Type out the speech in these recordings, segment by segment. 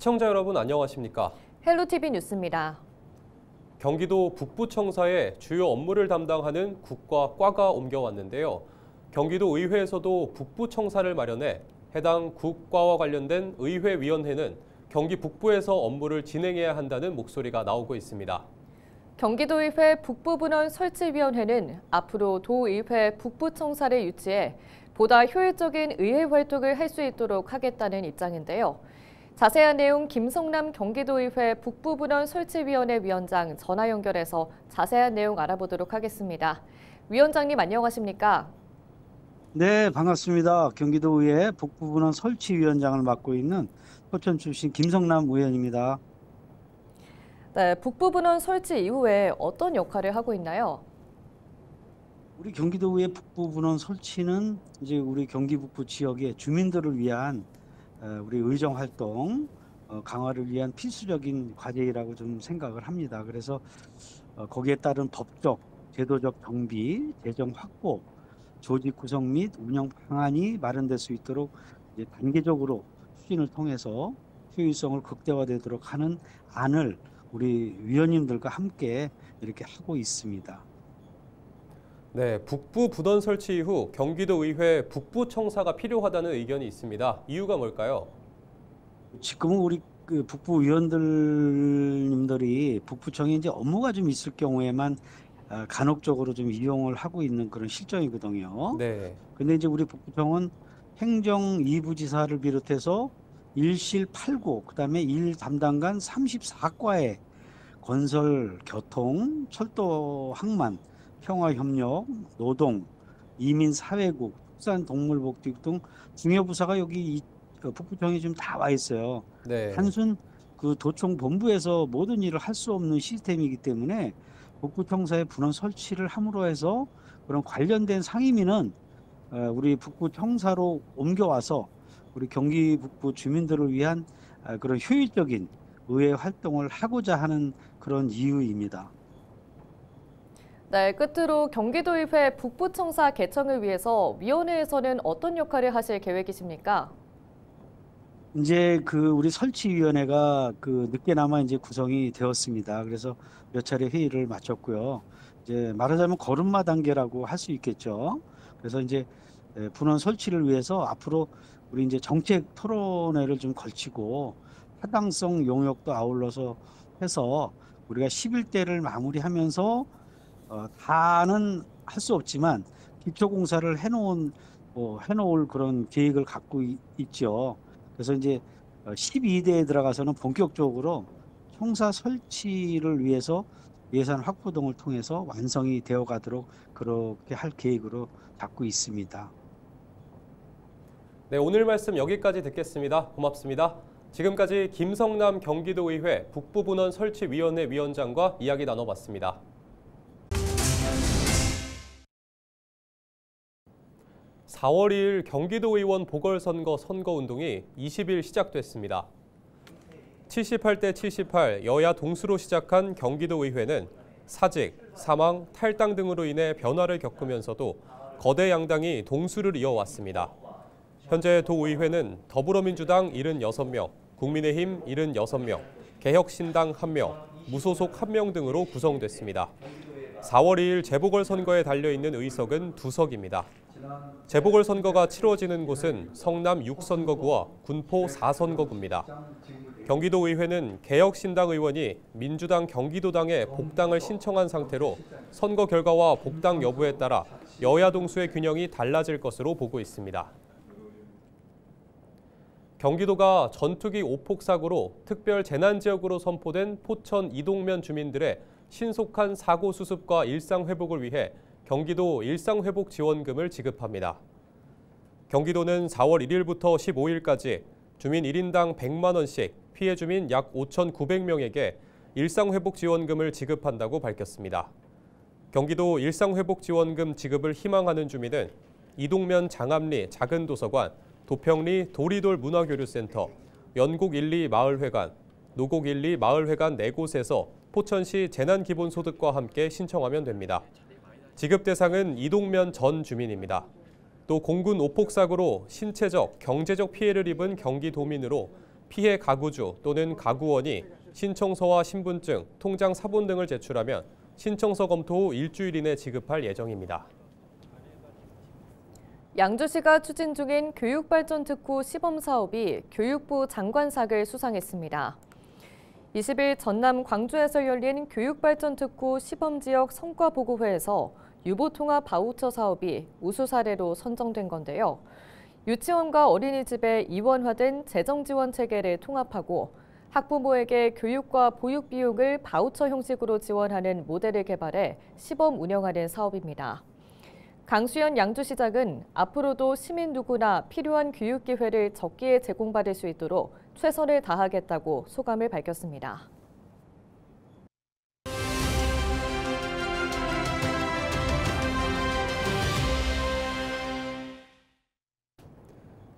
시청자 여러분 안녕하십니까? 헬로티비 뉴스입니다. 경기도 북부청사에 주요 업무를 담당하는 국과 과가 옮겨왔는데요. 경기도 의회에서도 북부청사를 마련해 해당 국과와 관련된 의회위원회는 경기 북부에서 업무를 진행해야 한다는 목소리가 나오고 있습니다. 경기도의회 북부분원 설치위원회는 앞으로 도의회 북부청사를 유치해 보다 효율적인 의회 활동을 할 수 있도록 하겠다는 입장인데요. 자세한 내용 김성남 경기도의회 북부분원 설치위원회 위원장 전화 연결해서 자세한 내용 알아보도록 하겠습니다. 위원장님 안녕하십니까? 네, 반갑습니다. 경기도의회 북부분원 설치위원장을 맡고 있는 포천 출신 김성남 의원입니다. 네, 북부분원 설치 이후에 어떤 역할을 하고 있나요? 우리 경기도의회 북부분원 설치는 이제 우리 경기 북부 지역의 주민들을 위한 우리 의정 활동 강화를 위한 필수적인 과제라고 좀 생각을 합니다. 그래서 거기에 따른 법적, 제도적 정비, 재정 확보, 조직 구성 및 운영 방안이 마련될 수 있도록 이제 단계적으로 추진을 통해서 효율성을 극대화되도록 하는 안을 우리 위원님들과 함께 이렇게 하고 있습니다. 네, 북부 분원 설치 이후 경기도의회 북부청사가 필요하다는 의견이 있습니다. 이유가 뭘까요? 지금은 우리 그 북부 위원들님들이 북부청에 이제 업무가 좀 있을 경우에만 간혹적으로 좀 이용을 하고 있는 그런 실정이거든요. 네. 근데 이제 우리 북부청은 행정 2부지사를 비롯해서 일실 8구, 그다음에 일 담당관 34과에 건설, 교통, 철도, 항만, 평화협력, 노동, 이민사회국, 축산동물복지국 등 중요 부서가 여기 북부청에 좀 다 와 있어요. 네. 단순 그 도청 본부에서 모든 일을 할 수 없는 시스템이기 때문에 북부청사의 분원 설치를 함으로 해서 그런 관련된 상임위는 우리 북부청사로 옮겨와서 우리 경기 북부 주민들을 위한 그런 효율적인 의회 활동을 하고자 하는 그런 이유입니다. 네, 끝으로 경기도의회 북부청사 개청을 위해서 위원회에서는 어떤 역할을 하실 계획이십니까? 이제 그 우리 설치위원회가 그 늦게나마 이제 구성이 되었습니다. 그래서 몇 차례 회의를 마쳤고요. 이제 말하자면 걸음마 단계라고 할 수 있겠죠. 그래서 이제 분원 설치를 위해서 앞으로 우리 이제 정책 토론회를 좀 걸치고 타당성 용역도 아울러서 해서 우리가 11대를 마무리하면서 다는 할 수 없지만 기초공사를 해놓을 그런 계획을 갖고 있죠. 그래서 이제 12대에 들어가서는 본격적으로 청사 설치를 위해서 예산 확보 등을 통해서 완성이 되어 가도록 그렇게 할 계획으로 잡고 있습니다. 네, 오늘 말씀 여기까지 듣겠습니다. 고맙습니다. 지금까지 김성남 경기도의회 북부분원 설치위원회 위원장과 이야기 나눠봤습니다. 4월 2일 경기도의원 보궐선거 선거운동이 20일 시작됐습니다. 78대 78 여야 동수로 시작한 경기도의회는 사직, 사망, 탈당 등으로 인해 변화를 겪으면서도 거대 양당이 동수를 이어왔습니다. 현재 도의회는 더불어민주당 76명, 국민의힘 76명, 개혁신당 1명, 무소속 1명 등으로 구성됐습니다. 4월 2일 재보궐선거에 달려있는 의석은 2석입니다. 재보궐선거가 치러지는 곳은 성남 6선거구와 군포 4선거구입니다. 경기도의회는 개혁신당 의원이 민주당 경기도당에 복당을 신청한 상태로 선거 결과와 복당 여부에 따라 여야 동수의 균형이 달라질 것으로 보고 있습니다. 경기도가 전투기 오폭 사고로 특별 재난지역으로 선포된 포천 이동면 주민들의 신속한 사고 수습과 일상 회복을 위해 경기도 일상회복지원금을 지급합니다. 경기도는 4월 1일부터 15일까지 주민 1인당 100만 원씩 피해 주민 약 5,900명에게 일상회복지원금을 지급한다고 밝혔습니다. 경기도 일상회복지원금 지급을 희망하는 주민은 이동면 장암리 작은도서관, 도평리 도리돌 문화교류센터, 연곡 1, 2 마을회관, 노곡 1, 2 마을회관 4곳에서 포천시 재난기본소득과 함께 신청하면 됩니다. 지급 대상은 이동면 전 주민입니다. 또 공군 오폭 사고로 신체적, 경제적 피해를 입은 경기도민으로 피해 가구주 또는 가구원이 신청서와 신분증, 통장 사본 등을 제출하면 신청서 검토 후 일주일 이내 지급할 예정입니다. 양주시가 추진 중인 교육발전특구 시범사업이 교육부 장관상을 수상했습니다. 20일 전남 광주에서 열린 교육발전특구 시범지역 성과보고회에서 유보통합 바우처 사업이 우수 사례로 선정된 건데요. 유치원과 어린이집에 이원화된 재정지원 체계를 통합하고 학부모에게 교육과 보육 비용을 바우처 형식으로 지원하는 모델을 개발해 시범 운영하는 사업입니다. 강수현 양주시장은 앞으로도 시민 누구나 필요한 교육 기회를 적기에 제공받을 수 있도록 최선을 다하겠다고 소감을 밝혔습니다.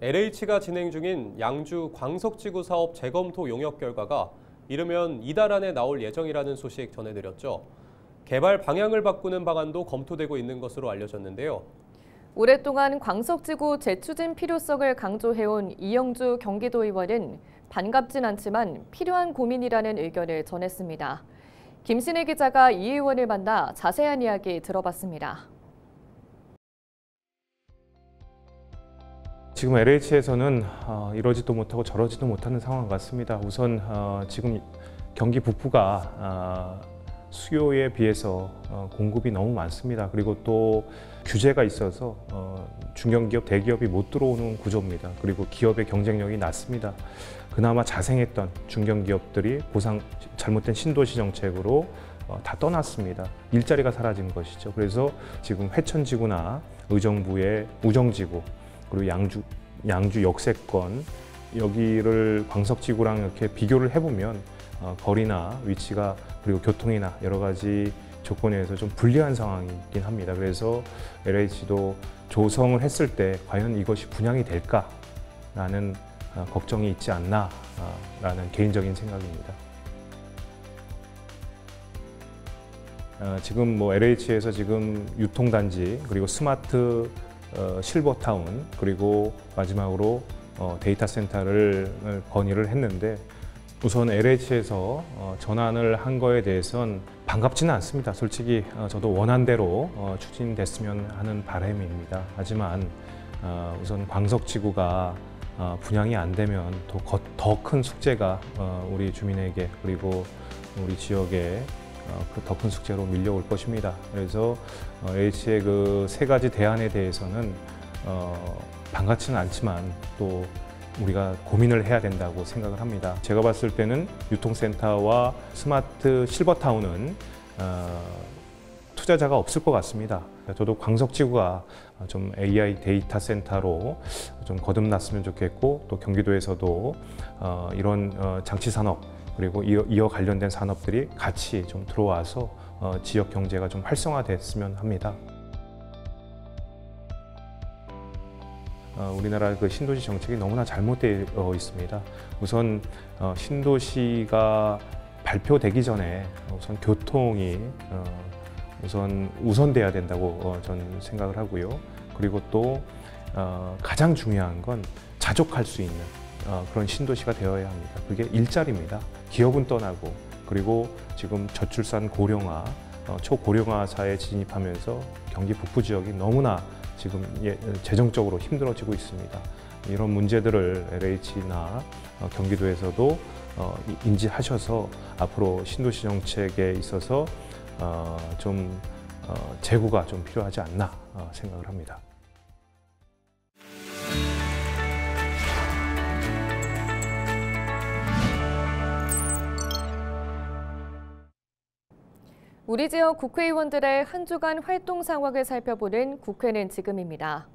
LH가 진행 중인 양주 광석지구 사업 재검토 용역 결과가 이르면 이달 안에 나올 예정이라는 소식 전해드렸죠. 개발 방향을 바꾸는 방안도 검토되고 있는 것으로 알려졌는데요. 오랫동안 광석지구 재추진 필요성을 강조해온 이영주 경기도 의원은 반갑진 않지만 필요한 고민이라는 의견을 전했습니다. 김신혜 기자가 이 의원을 만나 자세한 이야기 들어봤습니다. 지금 LH에서는 이러지도 못하고 저러지도 못하는 상황 같습니다. 우선 지금 경기 북부가 수요에 비해서 공급이 너무 많습니다. 그리고 또 규제가 있어서 중견기업, 대기업이 못 들어오는 구조입니다. 그리고 기업의 경쟁력이 낮습니다. 그나마 자생했던 중견기업들이 잘못된 신도시 정책으로 다 떠났습니다. 일자리가 사라진 것이죠. 그래서 지금 회천지구나 의정부의 우정지구, 그리고 양주 역세권, 여기를 광석지구랑 이렇게 비교를 해보면 거리나 위치가 그리고 교통이나 여러 가지 조건에서 좀 불리한 상황이긴 합니다. 그래서 LH도 조성을 했을 때 과연 이것이 분양이 될까라는 걱정이 있지 않나라는 개인적인 생각입니다. 지금 LH에서 지금 유통단지 그리고 스마트 실버타운 그리고 마지막으로 데이터 센터를 건의를 했는데 우선 LH에서 전환을 한 거에 대해서는 반갑지는 않습니다. 솔직히 저도 원한대로 추진됐으면 하는 바람입니다. 하지만 우선 광석지구가 분양이 안 되면 더 큰 숙제가 우리 주민에게 그리고 우리 지역에 더 큰 숙제로 밀려올 것입니다. 그래서 LH의 그 세 가지 대안에 대해서는 반갑지는 않지만 또 우리가 고민을 해야 된다고 생각을 합니다. 제가 봤을 때는 유통센터와 스마트 실버타운은 투자자가 없을 것 같습니다. 저도 광석지구가 좀 AI 데이터 센터로 좀 거듭났으면 좋겠고 또 경기도에서도 이런 장치산업 그리고 이어 관련된 산업들이 같이 좀 들어와서 지역 경제가 좀 활성화됐으면 합니다. 우리나라 그 신도시 정책이 너무나 잘못되어 있습니다. 우선 신도시가 발표되기 전에 우선 교통이 우선돼야 된다고 저는 생각을 하고요. 그리고 또 가장 중요한 건 자족할 수 있는 그런 신도시가 되어야 합니다. 그게 일자리입니다. 기업은 떠나고 그리고 지금 저출산 고령화, 초고령화 사회에 진입하면서 경기 북부 지역이 너무나 지금 재정적으로 힘들어지고 있습니다. 이런 문제들을 LH나 경기도에서도 인지하셔서 앞으로 신도시 정책에 있어서 좀 제고가 좀 필요하지 않나 생각을 합니다. 우리 지역 국회의원들의 한 주간 활동 상황을 살펴보는 국회는 지금입니다.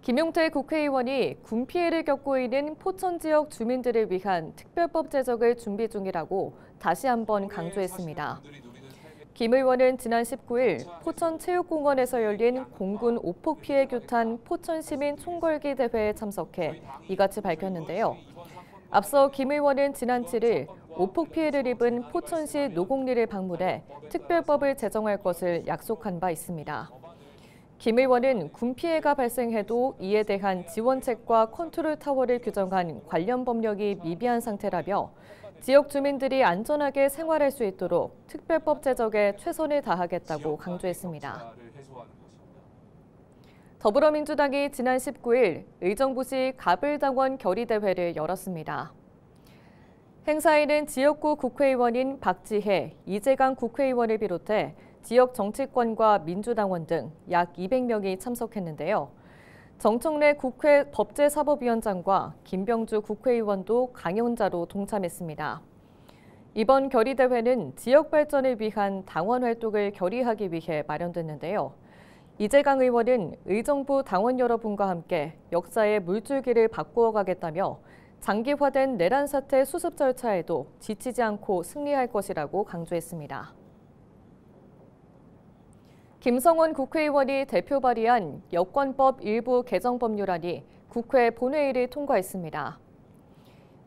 김용태 국회의원이 군 피해를 겪고 있는 포천 지역 주민들을 위한 특별법 제정을 준비 중이라고 다시 한번 강조했습니다. 김 의원은 지난 19일 포천체육공원에서 열린 공군 오폭 피해 규탄 포천시민 총궐기 대회에 참석해 이같이 밝혔는데요. 앞서 김 의원은 지난 7일 오폭 피해를 입은 포천시 노곡리를 방문해 특별법을 제정할 것을 약속한 바 있습니다. 김 의원은 군 피해가 발생해도 이에 대한 지원책과 컨트롤 타워를 규정한 관련 법령이 미비한 상태라며 지역 주민들이 안전하게 생활할 수 있도록 특별법 제정에 최선을 다하겠다고 강조했습니다. 더불어민주당이 지난 19일 의정부시 가불당원 결의대회를 열었습니다. 행사에는 지역구 국회의원인 박지혜, 이재강 국회의원을 비롯해 지역 정치권과 민주당원 등 약 200명이 참석했는데요. 정청래 국회 법제사법위원장과 김병주 국회의원도 강연자로 동참했습니다. 이번 결의대회는 지역 발전을 위한 당원 활동을 결의하기 위해 마련됐는데요. 이재강 의원은 의정부 당원 여러분과 함께 역사의 물줄기를 바꾸어 가겠다며 장기화된 내란 사태 수습 절차에도 지치지 않고 승리할 것이라고 강조했습니다. 김성원 국회의원이 대표 발의한 여권법 일부 개정 법률안이 국회 본회의를 통과했습니다.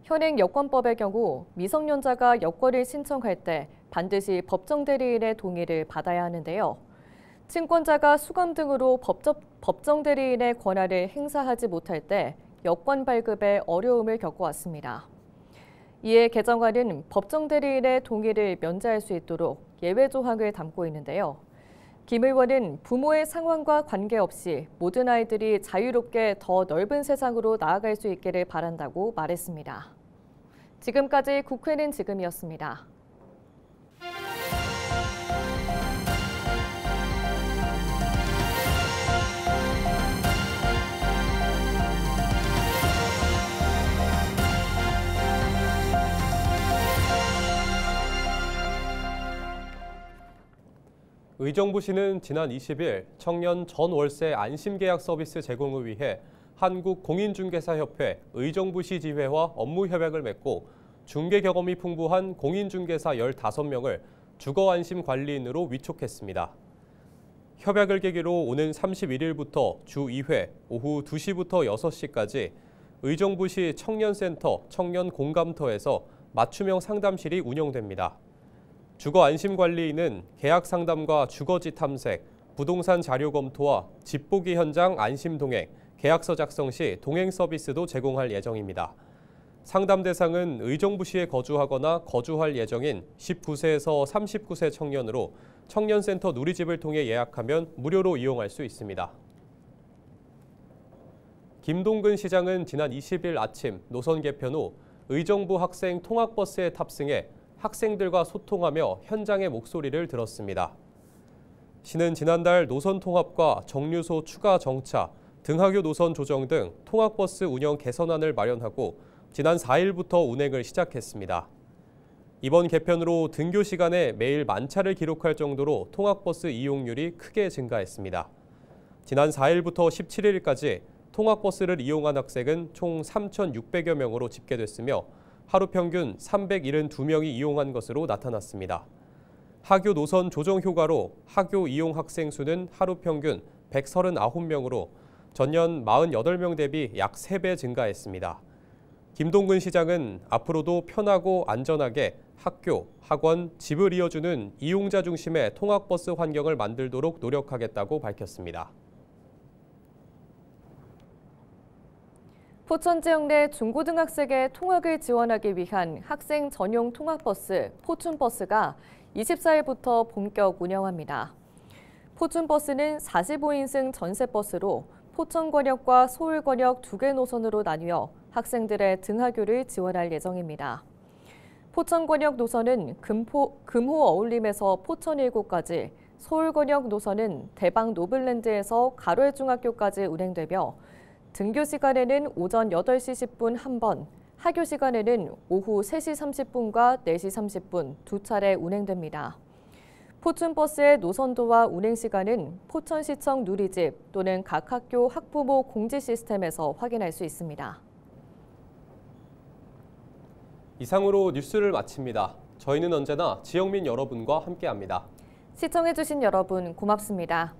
현행 여권법의 경우 미성년자가 여권을 신청할 때 반드시 법정 대리인의 동의를 받아야 하는데요. 친권자가 수감 등으로 법정 대리인의 권한을 행사하지 못할 때 여권 발급에 어려움을 겪어왔습니다. 이에 개정안은 법정 대리인의 동의를 면제할 수 있도록 예외 조항을 담고 있는데요. 김 의원은 부모의 상황과 관계없이 모든 아이들이 자유롭게 더 넓은 세상으로 나아갈 수 있기를 바란다고 말했습니다. 지금까지 국회는 지금이었습니다. 의정부시는 지난 20일 청년 전월세 안심계약 서비스 제공을 위해 한국공인중개사협회 의정부시 지회와 업무 협약을 맺고 중개 경험이 풍부한 공인중개사 15명을 주거안심관리인으로 위촉했습니다. 협약을 계기로 오는 31일부터 주 2회 오후 2시부터 6시까지 의정부시 청년센터 청년공감터에서 맞춤형 상담실이 운영됩니다. 주거안심관리인은 계약 상담과 주거지 탐색, 부동산 자료 검토와 집 보기 현장 안심 동행, 계약서 작성 시 동행 서비스도 제공할 예정입니다. 상담 대상은 의정부시에 거주하거나 거주할 예정인 19세에서 39세 청년으로 청년센터 누리집을 통해 예약하면 무료로 이용할 수 있습니다. 김동근 시장은 지난 20일 아침 노선 개편 후 의정부 학생 통학버스에 탑승해 학생들과 소통하며 현장의 목소리를 들었습니다. 시는 지난달 노선 통합과 정류소 추가 정차, 등하교 노선 조정 등 통학버스 운영 개선안을 마련하고 지난 4일부터 운행을 시작했습니다. 이번 개편으로 등교 시간에 매일 만차를 기록할 정도로 통학버스 이용률이 크게 증가했습니다. 지난 4일부터 17일까지 통학버스를 이용한 학생은 총 3,600여 명으로 집계됐으며 하루 평균 372명이 이용한 것으로 나타났습니다. 하교 노선 조정 효과로 하교 이용 학생 수는 하루 평균 139명으로 전년 48명 대비 약 3배 증가했습니다. 김동근 시장은 앞으로도 편하고 안전하게 학교, 학원, 집을 이어주는 이용자 중심의 통학버스 환경을 만들도록 노력하겠다고 밝혔습니다. 포천 지역 내 중고등학생의 통학을 지원하기 위한 학생 전용 통학버스 포춘버스가 24일부터 본격 운영합니다. 포춘버스는 45인승 전세버스로 포천권역과 서울권역 2개 노선으로 나뉘어 학생들의 등하교를 지원할 예정입니다. 포천권역 노선은 금호 어울림에서 포천 7까지, 서울권역 노선은 대방 노블랜드에서 가로중학교까지 운행되며 등교 시간에는 오전 8시 10분 한 번, 하교 시간에는 오후 3시 30분과 4시 30분 두 차례 운행됩니다. 포춘버스의 노선도와 운행 시간은 포천시청 누리집 또는 각 학교 학부모 공지 시스템에서 확인할 수 있습니다. 이상으로 뉴스를 마칩니다. 저희는 언제나 지역민 여러분과 함께합니다. 시청해주신 여러분 고맙습니다.